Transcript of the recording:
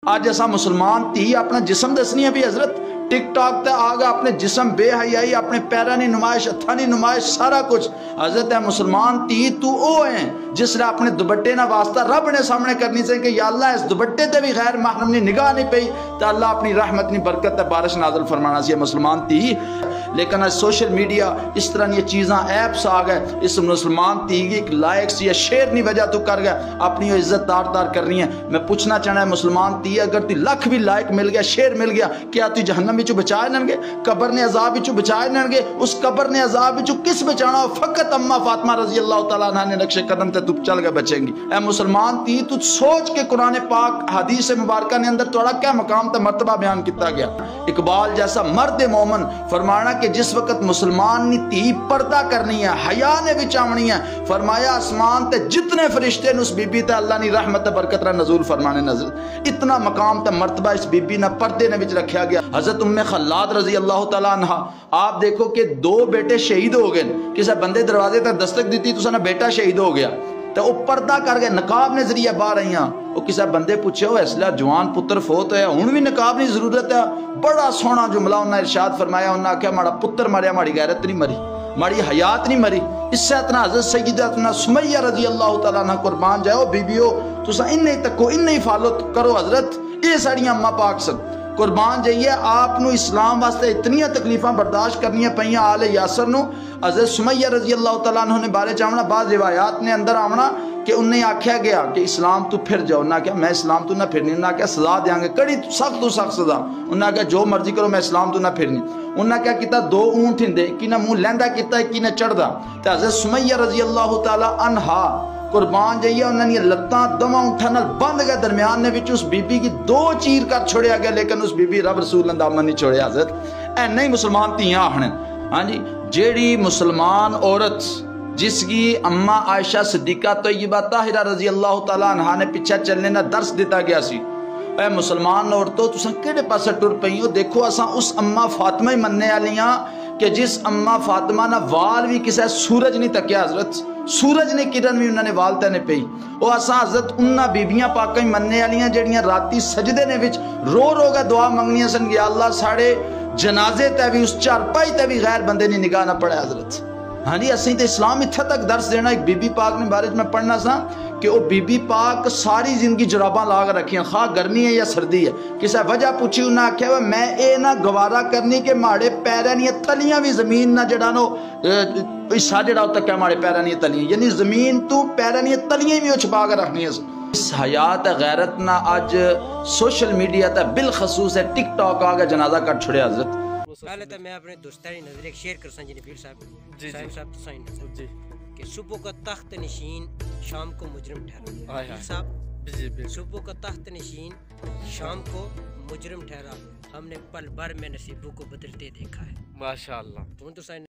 आज ऐसा मुसलमान धी अपना जिस्म दसनी है भी हजरत टिक टॉक ते आ गया अपने जिस्म बेहयाई अपने पैरों की नुमाइश हथा की नुमाइश सारा कुछ। हजरत है मुसलमान धी तू ओ है जिसने अपने दुपट्टे ना वास्ता रब ने सामने करनी चाहिए कि या अल्लाह इस दुपट्टे ते भी गैर महरम की निगाह नहीं पई तो अल्लाह अपनी रहमत की बरकत बारिश नाज़िल फरमाना सी मुसलमान धी। लेकिन आज सोशल मीडिया इस तरह की चीज़ा ऐप्स आ गए इस मुसलमान धी की एक लायक सी शेर नहीं वजह तू कर गया अपनी इज्जत तार तार करनी है। मैं पूछना चाहना है मुसलमान धी अगर तू लख भी लायक मिल गया शेर मिल गया क्या तू जहन्नम विचों बचाए ननगे कबर ने अजाब विचों बचाए ननगे उस कबर ने अजाब विचों किस बचाना हो फकत अम्मा फातिमा रजी अल्लाह तआला अन्हा ने नक्शे कदम ते तू चल के बचेंगी। ऐ मुसलमान धी तू सोच के कुरान पाक हदीस मुबारक ने अंदर थोड़ा क्या मकाम ते मर्तबा बयान किया गया। इकबाल जैसा मर्द मोमन फरमाना कि जिस वक्त मुसलमान ने धी पर्दा करनी है हया ने विच आवनी है फरमाया आसमान ते जितने फरिश्ते ने उस बीबी ते अल्लाह ने रहमत बरकत रा नज़ूल फरमाने नजर इतना मकाम ते मर्तबा इस बीबी ने पर्दे ने विच रखा गया। हजरत उम्मे खल्लाद रजी अल्लाह तआला अन्हा आप देखो कि दो बेटे शहीद हो गए किसी बंदे दरवाजे तक दस्तक दी तो उसका बेटा शहीद हो गया तो वो पर्दा कर गए नकाब ने जरिए बाहर आई वो किसी बंदे पूछे वो इसलिए जवान पुत्र फोत होया हुण भी नकाब की जरूरत है। बड़ा सोहना जुमला उन्हें इरशाद फरमाया उन्हें आख्या माड़ा पुत्र मरिया माड़ी गैरत नहीं मरी माड़ी हयात नहीं मरी। इससे इतना हजरत सैयदतुना सुमैया रजी अल्लाह तआला अन्हा कुर्बान जाओ बीबियो तुसा इन्ने तको इन्ने फॉलो करो हजरत ये साड़ियां अम्मा पाक सन कुर्बान जाइए आपनू इस्लाम वास्ते इतनियां तकलीफा बर्दाश्त करनियां पईयां आले यासर नू। हजरत सुमैया रजी अल्लाह तआला अन्हा ने बारे चावना बाद रिवायात ने अंदर आवना कि उन्हें आख्या गया कि इस्लाम तू फिर जाओ ना क्या मैं इस्लाम तू ना फिरनी उन्हें आख्या सजा देंगे कड़ी सख्त तो सख्त सजा उन्हें आख्या जो मर्जी करो मैं इस्लाम तू ना फिरनी। उन्हें क्या किया दो ऊंट हिंदे कि ना मुंह लैंदा किया कि ना चढ़दा तो हजरत सुमैया रजी अल्लाह तआला अन्हा कुर्बान जाइए उन्होंने लत्तां दवा ऊंठा नाल बंद गए दरम्यान ने विच उस बीबी की दो चीर कर छोड़िया गया लेकिन उस बीबी रब रसूल दामन नहीं छोड़िया। हजरत ऐ नहीं मुसलमान धियां आखने हाँ जी जेड़ी मुसलमान औरत जिसकी अम्मा आयशा सिद्दीका तय्यबा ताहिरा रजी अल्लाह तआला अन्हा ने पिछा चलने का दर्स दिता गया सी। ऐ मुसलमान औरतों तुसां किहड़े पासे टुर पई हो देखो असां उस अम्मा फातिमा ही मनने वालियां कि जिस अम्मा फातिमा ना वाल भी किसी सूरज नहीं तकिया हजरत सूरज ने किरण भी उन्होंने वाल तैने पई वो असा हजरत उन्ना बीबियां पाक ही मनने वालियां जेड़ियां राती सजदे ने विच रो रो के दुआ मंगनियां सन कि अल्लाह साढ़े जनाजे ते भी उस चारपाई ते भी गैर बंदे ने निगाह ना पड़े हजरत। हाँ जी असी तो इस्लाम इत्थे तक दर्स देना एक बीबी पाक ने बारे में पढ़ना सा कि वो बीबी पाक सारी जिंदगी जुराबा ला के रखियां खा गर्मी है या सर्दी है किसी वजह पूछी उन्हें आख्या मैं ये ना गवारा करनी कि माड़े पैरों दी तलियां भी जमीन ना जड़ा नो हिस्सा जड़ा तक माड़े पैरों दी तलियां यानी जमीन तू पैरों दी तलियां भी छुपा के रखनी। इस हयात गैरत ना अज सोशल मीडिया ते बिलखसूस है टिक टॉक आ गया जनाजा कट छोड़िया हजरत। पहले तो मैं अपने दोस्तानी नजर एक शेयर कर सा जी नबील साहब साहब तो साइन जी कि सुबह का तख्त नशीन शाम को मुजरिम ठहरा साहब सुबह का तख्त नशीन शाम को मुजरिम ठहरा हमने पल भर में नसीबों को बदलते देखा है माशाअल्लाह। तो साइन